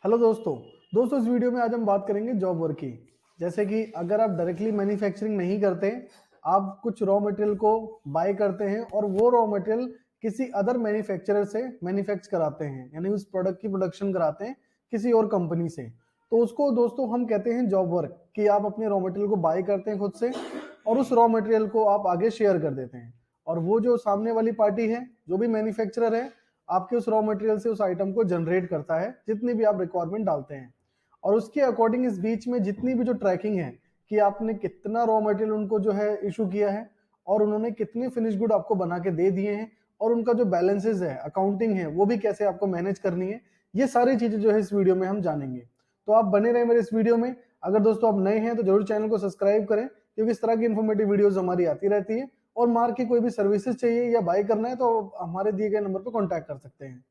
Hello दोस्तों इस video में आज हम बात करेंगे जॉब वर्क की। जैसे कि अगर आप डायरेक्टली मैन्युफैक्चरिंग नहीं करते, आप कुछ रॉ मटेरियल को बाय करते हैं और वो रॉ मटेरियल किसी अदर मैन्युफैक्चरर से मैन्युफैक्चर कराते हैं, यानी उस प्रोडक्ट की प्रोडक्शन कराते हैं किसी और कंपनी से। तो उसको दोस्तों हम कहते हैं जॉब वर्क, कि आप अपने रॉ मटेरियल को बाय करते हैं खुद से और उस रॉ मटेरियल को आप आगे शेयर कर देते हैं। और वो जो सामने वाली पार्टी है, जो भी मैन्युफैक्चरर है, आपके उस रॉ मटेरियल से उस आइटम को जनरेट करता है जितनी भी आप रिक्वायरमेंट डालते हैं। और उसके अकॉर्डिंग इस बीच में जितनी भी जो ट्रैकिंग है कि आपने कितना रॉ मटेरियल उनको जो है इशू किया है और उन्होंने कितने फिनिश गुड आपको बना के दे दिए हैं, और उनका जो बैलेंसेस है, अकाउंटिंग है, वो भी कैसे आपको मैनेज करनी है, ये सारी चीजें जो है इस वीडियो में हम जानेंगे। तो आप बने रहे मेरे इस वीडियो में। अगर दोस्तों आप नए हैं तो जरूर चैनल को सब्सक्राइब करें, क्योंकि इस तरह की इन्फॉर्मेटिव वीडियोस हमारी आती रहती है। और मार्क की कोई भी सर्विसेज चाहिए या बाय करना है तो हमारे दिए गए नंबर पर कॉन्टैक्ट कर सकते हैं।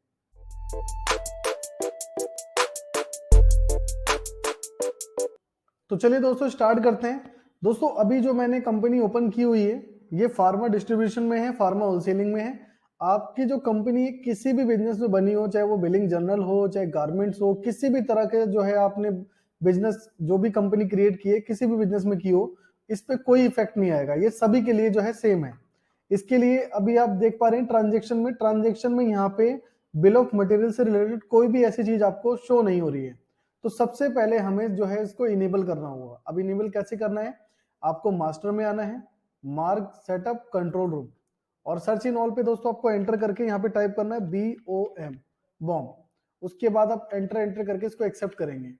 तो चलिए दोस्तों स्टार्ट करते हैं। दोस्तों अभी जो मैंने कंपनी ओपन की हुई है, ये फार्मा डिस्ट्रीब्यूशन में है, फार्मा होलसेलिंग में है। आपकी जो कंपनी किसी भी बिजनेस में बनी हो, चाहे वो बिलिंग जर्नल हो, चाहे गारमेंट्स हो, किसी भी तरह के जो है आपने बिजनेस जो भी कंपनी क्रिएट की है, किसी भी बिजनेस में की हो, इस पे कोई इफेक्ट नहीं आएगा। ये सभी के लिए जो है सेम है। इसके लिए अभी आप देख पा रहे हैं ट्रांजेक्शन में यहाँ पे बिल ऑफ मटेरियल से रिलेटेड कोई भी ऐसी चीज आपको शो नहीं हो रही है। तो सबसे पहले हमें जो है इसको इनेबल करना होगा। अब इनेबल कैसे करना है? आपको मास्टर में आना है, मार्क सेटअप कंट्रोल रूम, और सर्च इन ऑल पे दोस्तों आपको एंटर करके यहाँ पे टाइप करना है BOM, बॉम। उसके बाद आप एंटर एंटर करके इसको एक्सेप्ट करेंगे।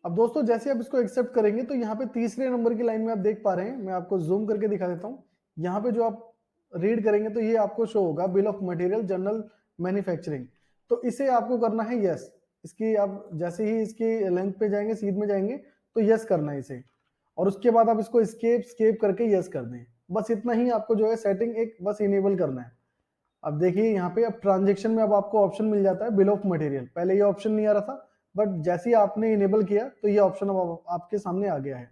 अब दोस्तों जैसे आप इसको एक्सेप्ट करेंगे तो यहाँ पे तीसरे नंबर की लाइन में आप देख पा रहे हैं, मैं आपको जूम करके दिखा देता हूँ। यहाँ पे जो आप रीड करेंगे तो ये आपको शो होगा bill of material general manufacturing. तो इसे आपको करना है यस। इसकी आप जैसे ही इसकी लेंथ पे जाएंगे, सीध में जाएंगे, तो यस करना है इसे। और उसके बाद आप इसको स्केप स्केप करके यस कर दें। बस इतना ही आपको जो है सेटिंग एक बस इनेबल करना है। अब देखिए यहाँ पे अब ट्रांजेक्शन में अब आपको ऑप्शन मिल जाता है बिल ऑफ मटेरियल। पहले ये ऑप्शन नहीं आ रहा था, बट जैसे ही आपने इनेबल किया तो ये ऑप्शन अब आपके सामने आ गया है।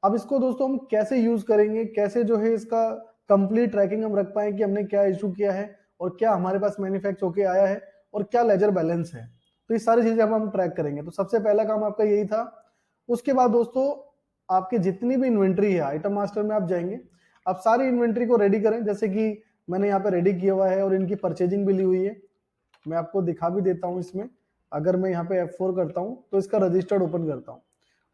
अब इसको दोस्तों हम कैसे यूज करेंगे, कैसे जो है इसका कंप्लीट ट्रैकिंग हम रख पाए कि हमने क्या इशू किया है और क्या हमारे पास मैन्युफैक्चर होके आया है और क्या लेजर बैलेंस है, तो ये सारी चीजें हम ट्रैक करेंगे। तो सबसे पहला काम आपका यही था। उसके बाद दोस्तों आपके जितनी भी इन्वेंट्री है, आइटम मास्टर में आप जाएंगे, आप सारी इन्वेंट्री को रेडी करें। जैसे कि मैंने यहाँ पे रेडी किया हुआ है और इनकी परचेजिंग भी ली हुई है। मैं आपको दिखा भी देता हूँ इसमें। अगर मैं यहाँ पे F4 करता हूँ तो इसका रजिस्टर्ड ओपन करता हूँ,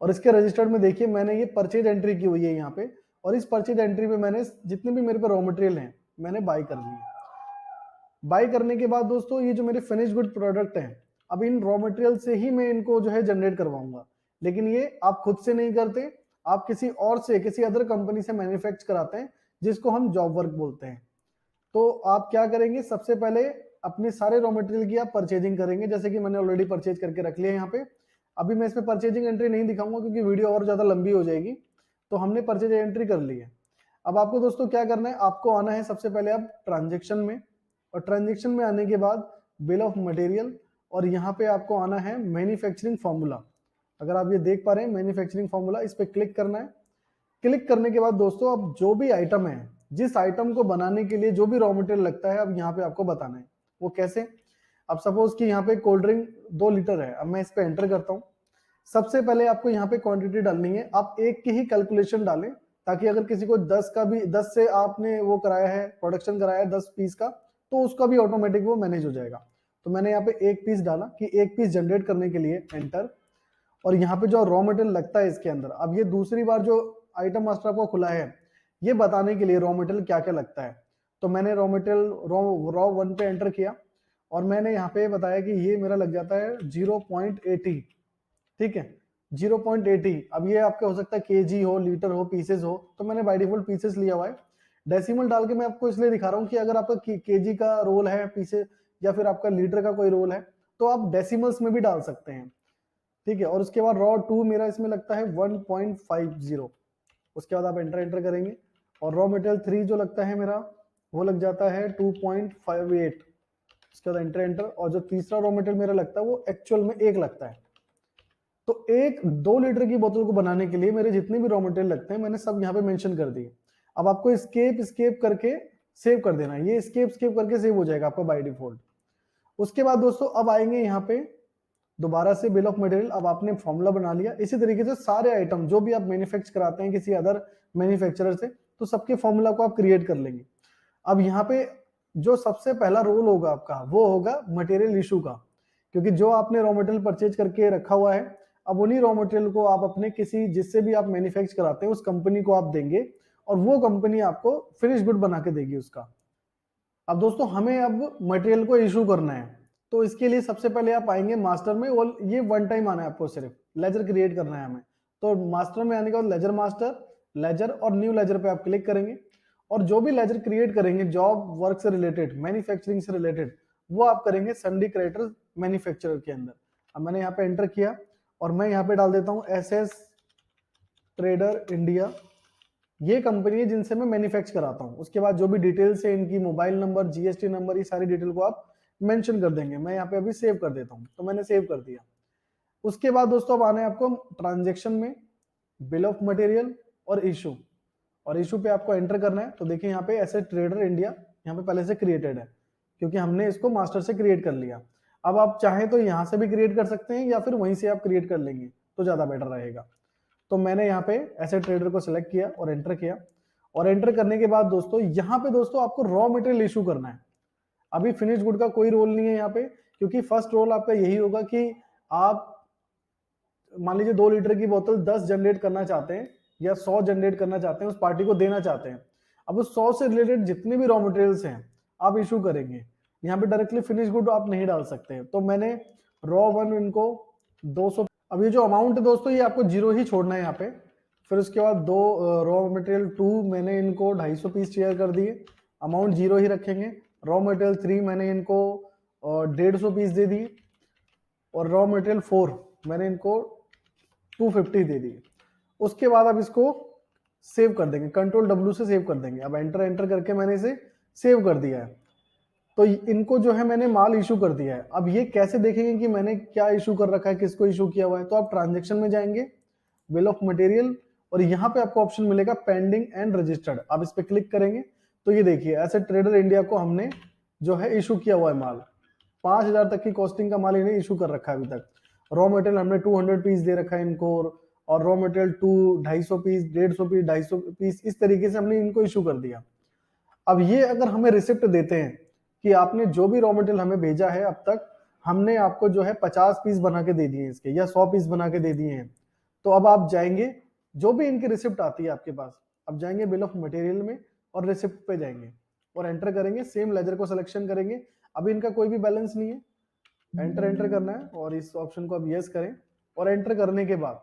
और इसके रजिस्टर्ड में देखिए मैंने ये परचेज एंट्री की हुई है यहाँ पे। और इस परचेज एंट्री पे मैंने जितने भी मेरे पे रॉ मटेरियल हैं मैंने बाय कर लिए। बाय करने के बाद दोस्तों ये जो मेरे फिनिश गुड प्रोडक्ट हैं, अब इन रॉ मटेरियल से ही मैं इनको जो है जनरेट करवाऊंगा। लेकिन ये आप खुद से नहीं करते, आप किसी और से, किसी अदर कंपनी से मैन्युफैक्चर कराते हैं, जिसको हम जॉब वर्क बोलते हैं। तो आप क्या करेंगे, सबसे पहले अपने सारे रॉ मटेरियल की आप परचेजिंग करेंगे। जैसे कि मैंने ऑलरेडी परचेज करके रख लिया है यहाँ पे। अभी मैं इसमें परचेजिंग एंट्री नहीं दिखाऊंगा क्योंकि वीडियो और ज्यादा लंबी हो जाएगी। तो हमने परचेज एंट्री कर ली है। अब आपको दोस्तों क्या करना है, आपको आना है सबसे पहले आप ट्रांजेक्शन में, और ट्रांजेक्शन में आने के बाद बिल ऑफ मटेरियल, और यहाँ पे आपको आना है मैन्युफैक्चरिंग फॉर्मूला। अगर आप ये देख पा रहे हैं मैन्युफैक्चरिंग फॉर्मूला, इस पर क्लिक करना है। क्लिक करने के बाद दोस्तों अब जो भी आइटम है, जिस आइटम को बनाने के लिए जो भी रॉ मटेरियल लगता है, अब यहाँ पे आपको बताना है। वो कैसे? अब सपोज कि यहाँ पे कोल्ड ड्रिंक 2 लीटर है। अब मैं इस पे एंटर करता हूँ। सबसे पहले आपको यहाँ पे क्वांटिटी डालनी है। आप एक की ही कैलकुलेशन डालें, ताकि अगर किसी को 10 का भी, 10 से आपने वो कराया है, प्रोडक्शन कराया है 10 पीस का, तो उसका भी ऑटोमेटिक वो मैनेज हो जाएगा। तो मैंने यहाँ पे एक पीस डाला कि एक पीस जनरेट करने के लिए एंटर। और यहाँ पे जो रॉ मटेरियल लगता है इसके अंदर, अब ये दूसरी बार जो आइटम मास्टर आपको खुला है, ये बताने के लिए रॉ मटेरियल क्या क्या लगता है। तो मैंने रॉ मटेरियल रॉ 1 पे एंटर किया, और मैंने यहाँ पे बताया कि ये मेरा लग जाता है 0.80। ठीक है, 0.80। अब ये आपका हो सकता है केजी हो, लीटर हो, पीसेस हो, तो मैंने बाय डिफॉल्ट पीसेस लिया हुआ है। डेसिमल डाल के मैं आपको इसलिए दिखा रहा हूँ कि अगर आपका केजी का रोल है पीसेस, या फिर आपका लीटर का कोई रोल है, तो आप डेसिमल्स में भी डाल सकते हैं। ठीक है, और उसके बाद रॉ 2 मेरा इसमें लगता है 1.50। उसके बाद आप एंटर एंटर करेंगे, और रॉ मटेरियल 3 जो लगता है मेरा, वो लग जाता है 2.58। उसके बाद एंटर एंटर, और जो तीसरा रॉ मटेरियल मेरा लगता है वो एक्चुअल में 1 लगता है। तो एक 2 लीटर की बोतल को बनाने के लिए मेरे जितने भी रॉ मटेरियल लगते हैं मैंने सब यहाँ पे मेंशन कर दिए। अब आपको स्केप स्केप करके सेव कर देना है। ये स्केप स्केप करके सेव हो जाएगा आपका बाय डिफॉल्ट। उसके बाद दोस्तों अब आएंगे यहाँ पे दोबारा से बिल ऑफ मटेरियल, अब आपने फॉर्मूला बना लिया। इसी तरीके से सारे आइटम जो भी आप मैन्युफैक्चर कराते हैं किसी अदर मैन्युफैक्चरर से, तो सबके फॉर्मूला को आप क्रिएट कर लेंगे। अब यहाँ पे जो सबसे पहला रोल होगा आपका वो होगा मटेरियल इशू का, क्योंकि जो आपने रॉ मटेरियल परचेज करके रखा हुआ है, अब उन्हीं रॉ मटेरियल को आप अपने किसी जिससे भी आप मैन्युफैक्चर कराते हैं उस कंपनी को आप देंगे, और वो कंपनी आपको फिनिश गुड बना के देगी उसका। अब दोस्तों हमें अब मटेरियल को इशू करना है, तो इसके लिए सबसे पहले आप आएंगे मास्टर में, और ये वन टाइम आना है आपको, सिर्फ लेजर क्रिएट करना है हमें। तो मास्टर में आने के बाद लेजर मास्टर, लेजर और न्यू लेजर पे आप क्लिक करेंगे, और जो भी लेजर क्रिएट करेंगे जॉब वर्क से रिलेटेड, मैन्युफैक्चरिंग से रिलेटेड, वो आप करेंगे सन्डी क्रिएटर मैन्युफैक्चरर के अंदर। अब मैंने यहाँ पे एंटर किया, और मैं यहाँ पे डाल देता हूँ एसएस ट्रेडर इंडिया, ये कंपनी है जिनसे मैं मैन्युफैक्चर कराता हूँ। उसके बाद जो भी डिटेल्स है इनकी, मोबाइल नंबर, जीएसटी नंबर, ये सारी डिटेल को आप मेंशन कर देंगे। मैं यहाँ पे अभी सेव कर देता हूँ, तो मैंने सेव कर दिया। उसके बाद दोस्तों अब आना है आपको ट्रांजेक्शन में, बिल ऑफ मटेरियल और इशू, और इशू पे आपको एंटर करना है। तो देखिए यहाँ पे एसेट ट्रेडर इंडिया यहाँ पे पहले से क्रिएटेड है, क्योंकि हमने इसको मास्टर से क्रिएट कर लिया। अब आप चाहें तो यहाँ से भी क्रिएट कर सकते हैं, या फिर वहीं से आप क्रिएट कर लेंगे तो ज्यादा बेटर रहेगा। तो मैंने यहाँ पे एसेट ट्रेडर को सिलेक्ट किया और एंटर किया, और एंटर करने के बाद दोस्तों यहाँ पे दोस्तों आपको रॉ मटेरियल इशू करना है। अभी फिनिश गुड का कोई रोल नहीं है यहाँ पे, क्योंकि फर्स्ट रोल आपका यही होगा कि आप मान लीजिए 2 लीटर की बोतल 10 जनरेट करना चाहते हैं या 100 जनरेट करना चाहते हैं, उस पार्टी को देना चाहते हैं। अब उस 100 से रिलेटेड जितने भी रॉ मटेरियल्स हैं आप इशू करेंगे। यहाँ पे डायरेक्टली फिनिश गुड आप नहीं डाल सकते, तो मैंने रॉ 1 इनको 200। अब ये जो अमाउंट है दोस्तों ये आपको 0 ही छोड़ना है यहाँ पे। फिर उसके बाद दो रॉ मटेरियल 2 मैंने इनको 250 पीस शेयर कर दिए, अमाउंट 0 ही रखेंगे। रॉ मटेरियल 3 मैंने इनको 150 पीस दे दिए, और रॉ मटेरियल 4 मैंने इनको 250 दे दिए। उसके बाद अब इसको सेव कर देंगे, कंट्रोल W से सेव कर देंगे। अब एंटर एंटर करके मैंने इसे सेव कर दिया है। तो इनको जो है मैंने माल इशू कर दिया है। अब ये कैसे देखेंगे कि मैंने क्या इशू कर रखा है, किसको इशू किया हुआ है? तो आप ट्रांजेक्शन में जाएंगे, बिल ऑफ मटेरियल, और यहाँ पे आपको ऑप्शन मिलेगा पेंडिंग एंड रजिस्टर्ड। आप इस पे क्लिक करेंगे तो ये देखिए एसेट ट्रेडर इंडिया को हमने जो है इशू किया हुआ है माल, 5000 तक की कॉस्टिंग का माल इन्हें इशू कर रखा है अभी तक। रॉ मटेरियल हमने 200 पीस दे रखा है इनको, और raw material 250 piece, 150 piece, 250 piece, इस तरीके से हमने इनको इशू कर दिया। अब ये अगर हमें रिसिप्ट देते हैं कि आपने जो भी रॉ मटेरियल हमें भेजा है अब तक, हमने आपको जो है 50 पीस बना के दे दिए इसके, या 100 पीस बना के दे दिए हैं, तो अब आप जाएंगे, जो भी इनकी रिसिप्ट आती है आपके पास, अब जाएंगे बिल ऑफ मटेरियल में और रिसिप्ट पे जाएंगे और एंटर करेंगे, सेम लेजर को सिलेक्शन करेंगे। अभी इनका कोई भी बैलेंस नहीं है, एंटर करना है, और इस ऑप्शन को अब यस करें। और एंटर करने के बाद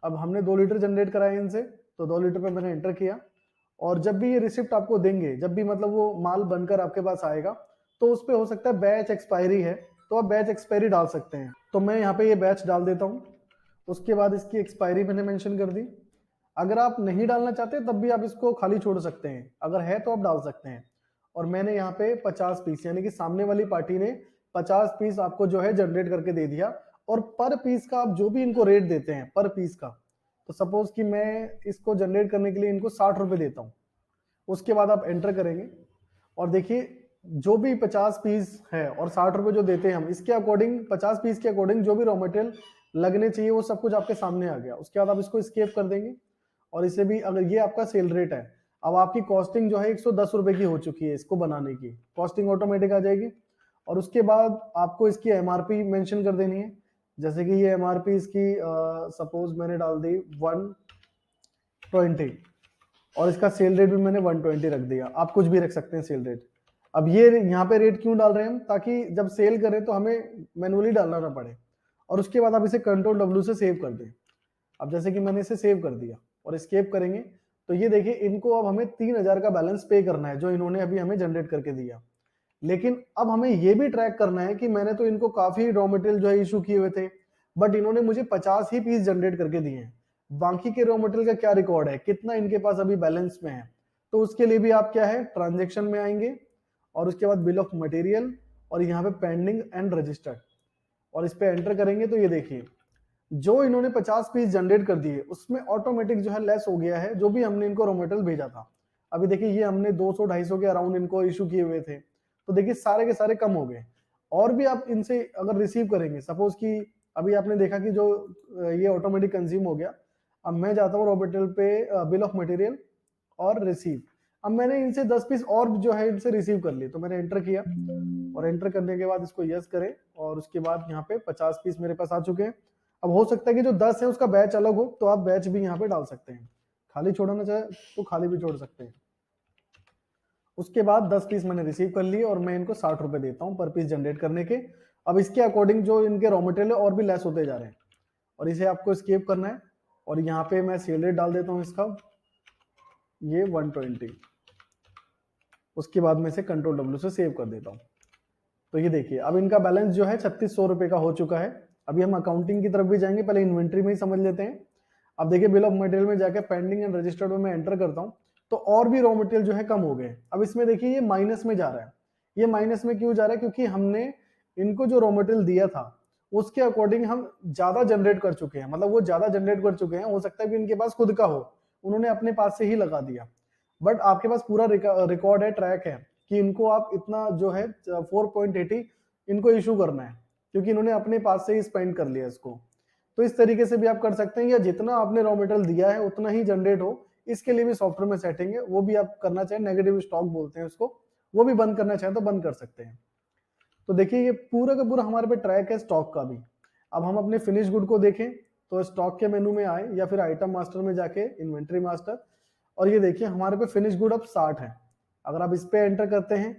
अब हमने 2 लीटर जनरेट कराए इनसे, तो 2 लीटर पे मैंने एंटर किया। और जब भी ये रिसिप्ट आपको देंगे, जब भी मतलब वो माल बनकर आपके पास आएगा, तो उस पे हो सकता है बैच एक्सपायरी है, तो आप बैच एक्सपायरी डाल सकते हैं। तो मैं यहाँ पे ये बैच डाल देता हूँ। उसके बाद इसकी एक्सपायरी मैंने मेंशन कर दी। अगर आप नहीं डालना चाहते तब भी आप इसको खाली छोड़ सकते हैं, अगर है तो आप डाल सकते हैं। और मैंने यहाँ पे 50 पीस, यानी कि सामने वाली पार्टी ने 50 पीस आपको जो है जनरेट करके दे दिया। और पर पीस का आप जो भी इनको रेट देते हैं पर पीस का, तो सपोज कि मैं इसको जनरेट करने के लिए इनको 60 रुपए देता हूँ। उसके बाद आप एंटर करेंगे, और देखिए जो भी 50 पीस है और 60 रुपए जो देते हैं हम, इसके अकॉर्डिंग 50 पीस के अकॉर्डिंग जो भी रॉ मटेरियल लगने चाहिए वो सब कुछ आपके सामने आ गया। उसके बाद आप इसको स्केप कर देंगे, और इसे भी, अगर ये आपका सेल रेट है, अब आपकी कॉस्टिंग जो है 110 रुपए की हो चुकी है, इसको बनाने की कॉस्टिंग ऑटोमेटिक आ जाएगी। और उसके बाद आपको इसकी एमआरपी मेंशन कर देनी है, जैसे कि ये एमआरपी इसकी सपोज मैंने डाल दी 120, और इसका सेल रेट भी मैंने 120 रख दिया। आप कुछ भी रख सकते हैं सेल रेट। अब ये यहाँ पे रेट क्यों डाल रहे हैं हम, ताकि जब सेल करें तो हमें मैनुअली डालना ना पड़े। और उसके बाद आप इसे कंट्रोल W से सेव कर दें। अब जैसे कि मैंने इसे सेव कर दिया और स्केप करेंगे, तो ये देखिए इनको अब हमें 3000 का बैलेंस पे करना है जो इन्होंने अभी हमें जनरेट करके दिया। लेकिन अब हमें ये भी ट्रैक करना है कि मैंने तो इनको काफी रॉ मटेरियल जो है इशू किए हुए थे, बट इन्होंने मुझे 50 ही पीस जनरेट करके दिए हैं। बाकी के रॉ मटेरियल का क्या रिकॉर्ड है, कितना इनके पास अभी बैलेंस में है? तो उसके लिए भी आप क्या है, ट्रांजेक्शन में आएंगे, और उसके बाद बिल ऑफ मटेरियल, और यहाँ पे पेंडिंग एंड रजिस्टर्ड, और इस पे एंटर करेंगे तो ये देखिए जो इन्होंने 50 पीस जनरेट कर दिए उसमें ऑटोमेटिक जो है लेस हो गया है जो भी हमने इनको रॉ मटेरियल भेजा था। अभी देखिए ये हमने 200-250 के अराउंड इनको इशू किए हुए थे, तो देखिए सारे के सारे कम हो गए। और भी आप इनसे अगर रिसीव करेंगे, सपोज कि अभी आपने देखा कि जो ये ऑटोमेटिक कंज्यूम हो गया। अब मैं जाता हूँ रॉ मटेरियल पे, बिल ऑफ मटेरियल और रिसीव। अब मैंने इनसे 10 पीस और जो है इनसे रिसीव कर लिए, तो मैंने एंटर किया और एंटर करने के बाद इसको यस करें और उसके बाद यहाँ पे 50 पीस मेरे पास आ चुके हैं। अब हो सकता है कि जो 10 है उसका बैच अलग हो, तो आप बैच भी यहाँ पे डाल सकते हैं, खाली छोड़ना चाहे तो खाली भी छोड़ सकते हैं। उसके बाद 10 पीस मैंने रिसीव कर लिए और मैं इनको 60 रुपए देता हूँ पर पीस जनरेट करने के। अब इसके अकॉर्डिंग जो इनके रॉ मटेरियल है और भी लेस होते जा रहे हैं और इसे आपको स्केप करना है और यहाँ पे मैं सेल रेट डाल देता हूँ इसका, ये 120। उसके बाद मैं इसे कंट्रोल डब्ल्यू से सेव कर देता हूँ। तो ये देखिए अब इनका बैलेंस जो है 3600 रुपए का हो चुका है। अभी हम अकाउंटिंग की तरफ भी जाएंगे, पहले इन्वेंट्री में ही समझ लेते हैं। अब देखिए बिल ऑफ मटेरियल में जाकर पेंडिंग एंड रजिस्टर्ड में मैं एंटर करता हूँ, तो और भी रॉ मटेरियल जो है कम हो गए। अब इसमें देखिए ये माइनस में जा रहा है। ये माइनस में क्यों जा रहा है? क्योंकि हमने इनको जो रॉ मटेरियल दिया था उसके अकॉर्डिंग हम ज्यादा जनरेट कर चुके हैं, मतलब वो ज्यादा जनरेट कर चुके हैं। हो सकता है कि इनके पास खुद का हो, उन्होंने अपने पास से ही लगा दिया, बट आपके पास पूरा रिकॉर्ड है, ट्रैक है कि इनको आप इतना जो है 4.80 इनको इशू करना है, क्योंकि इन्होंने अपने पास से ही स्पेंड कर लिया इसको। तो इस तरीके से भी आप कर सकते हैं, या जितना आपने रॉ मटेरियल दिया है उतना ही जनरेट हो, इसके लिए भी सॉफ्टवेयर में सेटिंग है, वो भी आप करना चाहें। नेगेटिव स्टॉक बोलते हैं उसको, वो भी बंद करना चाहें तो बंद कर सकते हैं। तो देखिए ये पूरा का पूरा हमारे पे ट्रैक है स्टॉक का भी। अब हम अपने फिनिश गुड को देखें तो स्टॉक के मेनू में आए या फिर आइटम मास्टर में जाके इन्वेंट्री मास्टर, और ये देखिए हमारे पे फिनिश गुड अब 60 है। अगर आप इस पे एंटर करते हैं,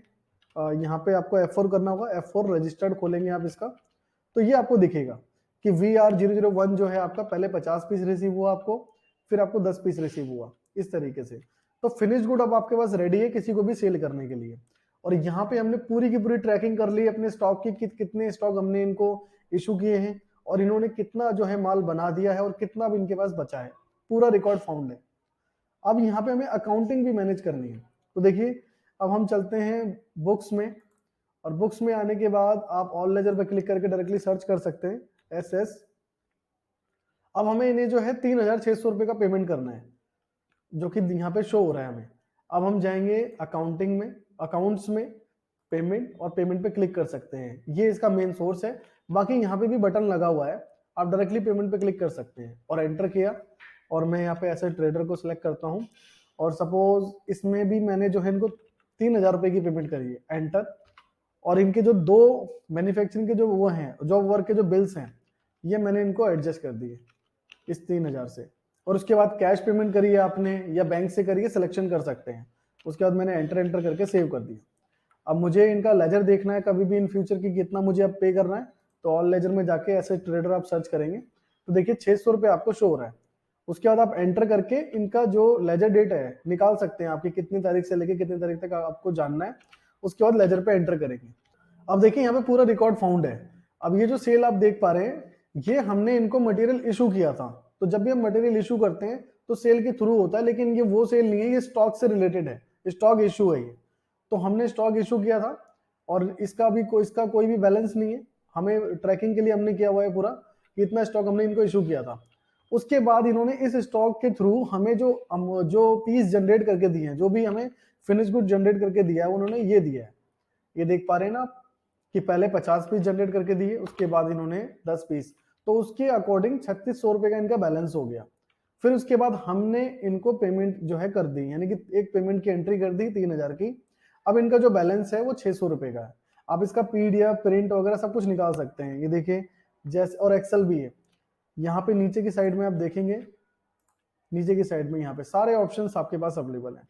यहाँ पे आपको F4 करना होगा, F4 रजिस्टर्ड खोलेंगे आप इसका, तो ये आपको दिखेगा कि VR001 जो है आपका पहले 50 पीस रिसीव हुआ आपको, फिर आपको 10 पीस रिसीव हुआ, इस तरीके से। तो फिनिश गुड अब आपके पास रेडी है किसी को भी सेल करने के लिए। और यहाँ पे हमने पूरी की पूरी ट्रैकिंग कर ली अपने स्टॉक की, कितने स्टॉक हमने इनको इशू किए हैं और इन्होंने कितना जो है माल बना दिया है और कितना भी इनके पास बचा है, पूरा रिकॉर्ड फाउंड है। अब यहाँ पे हमें अकाउंटिंग भी मैनेज करनी है। तो देखिए अब हम चलते हैं बुक्स में, और बुक्स में आने के बाद आप ऑल लेजर पे क्लिक करके डायरेक्टली सर्च कर सकते हैं SS। अब हमें इन्हें जो है 3600 रुपए का पेमेंट करना है, जो कि यहाँ पे शो हो रहा है हमें। अब हम जाएंगे अकाउंटिंग में, अकाउंट्स में पेमेंट, और पेमेंट पे क्लिक कर सकते हैं। ये इसका मेन सोर्स है। बाकी यहाँ पे भी बटन लगा हुआ है, आप डायरेक्टली पेमेंट पे क्लिक कर सकते हैं और एंटर किया। और मैं यहाँ पे ऐसे ट्रेडर को सिलेक्ट करता हूँ और सपोज इसमें भी मैंने जो है इनको 3000 रुपए की पेमेंट करी है, एंटर। और इनके जो 2 मैन्युफैक्चरिंग के जो वो हैं, जॉब वर्क के जो बिल्स हैं, ये मैंने इनको एडजस्ट कर दिए इस 3000 से। और उसके बाद कैश पेमेंट करिए आपने या बैंक से करिए, सिलेक्शन कर सकते हैं। उसके बाद मैंने एंटर करके सेव कर दिया। अब मुझे इनका लेजर देखना है कभी भी इन फ्यूचर की कितना मुझे अब पे करना है, तो ऑल लेजर में जाके ऐसे ट्रेडर आप सर्च करेंगे तो देखिए 600 रुपये आपको शो हो रहा है। उसके बाद आप एंटर करके इनका जो लेजर डेट है निकाल सकते हैं, आपकी कितनी तारीख से लेके कितनी तारीख तक आपको जानना है। उसके बाद लेजर पे एंटर करेंगे। अब देखिए यहाँ पे पूरा रिकॉर्ड फाउंड है। अब ये जो सेल आप देख पा रहे हैं, ये हमने इनको मटेरियल इशू किया था। तो जब भी हम मटेरियल इशू करते हैं तो सेल के थ्रू होता है, लेकिन ये वो सेल नहीं है, ये स्टॉक से रिलेटेड है, स्टॉक इशू है ये। तो हमने स्टॉक इशू किया था और इसका कोई भी बैलेंस नहीं है। हमें ट्रैकिंग के लिए हमने किया हुआ है पूरा, इतना स्टॉक हमने इनको इशू किया था। उसके बाद इन्होंने इस स्टॉक के थ्रू हमें जो पीस जनरेट करके दिए हैं, जो भी हमें फिनिश गुड जनरेट करके दिया है, उन्होंने ये दिया है। ये देख पा रहे हैं ना आप कि पहले 50 पीस जनरेट करके दिए, उसके बाद इन्होंने 10 पीस, तो उसके अकॉर्डिंग 3600 रुपए का इनका बैलेंस हो गया। फिर उसके बाद हमने इनको पेमेंट जो है कर दी, यानी कि एक पेमेंट की एंट्री कर दी 3000 की। अब इनका जो बैलेंस है वो 600 रुपए का है। आप इसका PDF प्रिंट वगैरह सब कुछ निकाल सकते हैं। ये देखिए जैसे, और एक्सेल भी है। यहाँ पे नीचे की साइड में आप देखेंगे, नीचे की साइड में यहाँ पे सारे ऑप्शंस आपके पास अवेलेबल हैं।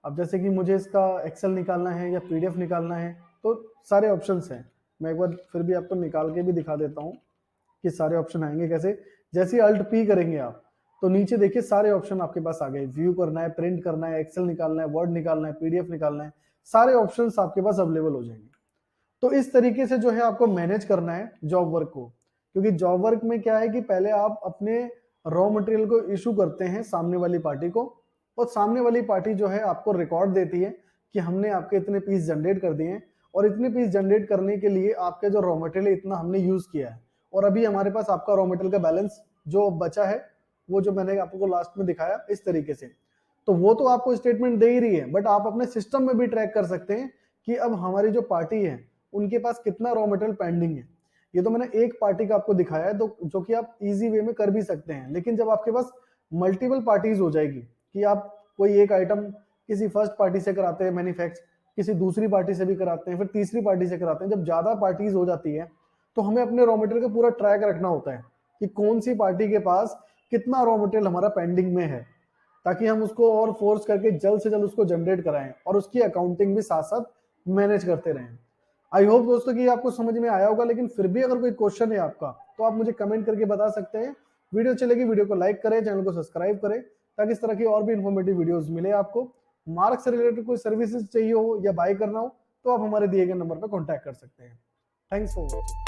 अब जैसे कि मुझे इसका एक्सेल निकालना है या PDF निकालना है, तो सारे ऑप्शंस हैं। मैं एक बार फिर भी आपको निकाल के भी दिखा देता हूँ कि सारे ऑप्शन आएंगे कैसे। जैसे Alt P करेंगे आप, तो नीचे देखिए सारे ऑप्शन आपके पास आ गए। व्यू करना है, प्रिंट करना है, एक्सेल निकालना है, वर्ड निकालना है, PDF निकालना है, सारे ऑप्शंस आपके पास अवेलेबल हो जाएंगे। तो इस तरीके से जो है आपको मैनेज करना है जॉब वर्क को, क्योंकि जॉब वर्क में क्या है कि पहले आप अपने रॉ मटेरियल को इशू करते हैं सामने वाली पार्टी को, और सामने वाली पार्टी जो है आपको रिकॉर्ड देती है कि हमने आपके इतने पीस जनरेट कर दिए हैं, और इतने पीस जनरेट करने के लिए आपका जो रॉ मटेरियल इतना हमने यूज किया है, और अभी हमारे पास आपका रॉ मटेरियल का बैलेंस जो बचा है, वो जो मैंने आपको लास्ट में दिखाया इस तरीके से। तो वो तो आपको स्टेटमेंट दे ही रही है, बट आप अपने सिस्टम में भी ट्रैक कर सकते हैं कि अब हमारी जो पार्टी है उनके पास कितना रॉ मटेरियल पेंडिंग है। ये तो मैंने एक पार्टी का आपको दिखाया है, तो जो कि आप इजी वे में कर भी सकते हैं। लेकिन जब आपके पास मल्टीपल पार्टीज हो जाएगी कि आप कोई एक आइटम किसी फर्स्ट पार्टी से कराते हैं मैन्युफैक्चर, किसी दूसरी पार्टी से भी कराते हैं, फिर तीसरी पार्टी से कराते हैं, जब ज्यादा पार्टीज हो जाती है तो हमें अपने रॉ मटेरियल का पूरा ट्रैक रखना होता है कि कौन सी पार्टी के पास कितना रॉ मटेरियल हमारा पेंडिंग में है, ताकि हम उसको और फोर्स करके जल्द से जल्द उसको जनरेट कराएं और उसकी अकाउंटिंग भी साथ साथ मैनेज करते रहें। आई होप दोस्तों कि आपको समझ में आया होगा, लेकिन फिर भी अगर कोई क्वेश्चन है आपका तो आप मुझे कमेंट करके बता सकते हैं। वीडियो चलेगी, वीडियो को लाइक करें, चैनल को सब्सक्राइब करें ताकि इस तरह की और भी इंफॉर्मेटिव वीडियोस मिले आपको। मार्क से रिलेटेड कोई सर्विसेज चाहिए हो या बाय करना हो तो आप हमारे दिए गए नंबर पर कॉन्टैक्ट कर सकते हैं। Thanks for watching.